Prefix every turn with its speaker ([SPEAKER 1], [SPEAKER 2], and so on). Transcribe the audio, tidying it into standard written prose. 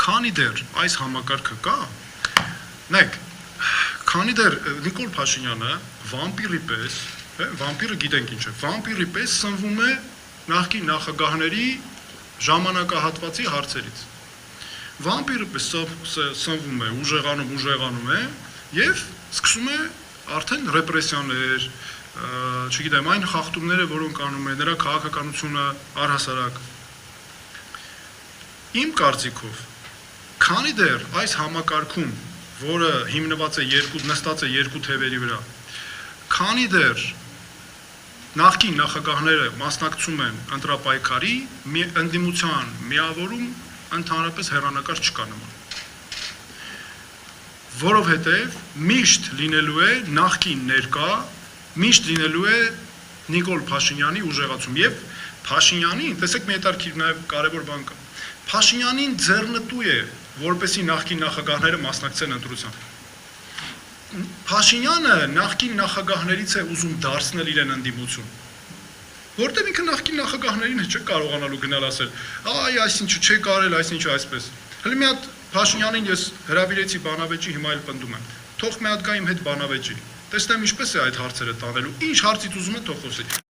[SPEAKER 1] քանի դեռ այս համակարգը կա, նայեք, քանի դեռ Նիկոլ Փաշինյանը վամպիրի պես, վամպիրը գիտենք ինչ է, վամպիրի պես սնվում է նախկին նախագահների ժամանակահատվածի հարցերից։ Վամպիրը պես սնվում է, ուժեղանում է եւ սկսում է արդեն ռեպրեսիաներ, չգիտեմ, այն խախտումները, որոնք անում է, նրա քաղաքականությունը առհասարակ։ Իմ կարծիքով, քանի դեռ այս համակարգում, որը հիմնված է նստած է երկու թևերի վրա, քանի դեռ նախկին նախագահները մասնակցում են ընտրապայքարի, ընդդիմության միավորում ընդհանրապես հեռանկար չկա նման։ Որովհետև միշտ լինելու է նախկին ներկա, միշտ լինելու է Նիկոլ Փաշինյանի ուժեղացում եւ Փաշինյանին, տեսեք մի հետաքրքիր նաեւ կարեւոր բան կա։ Փաշինյանին ձեռնտու է, որպեսի նախկին նախագահները մասնակցեն ընտրության։ Փաշինյանը նախկին նախագահներից է ուզում դարձնել իրեն ընդդիմություն։ Որտեղ ինքը նախկին նախագահներին չէ կարողանալու գնալ ասել, այ այսինչու չէ կարել, այսինչու այսպես։ Հələ մի հատ Փաշինյանին ես հրավիրեցի բանավեճի, հիմա էլ պնդում եմ։ Թող մի հատ գա իմ հետ բանավեճի։ Տեսնեմ ինչպես է այդ հարցերը տանելու, ինչ հարցից ուզում է թող խոսի։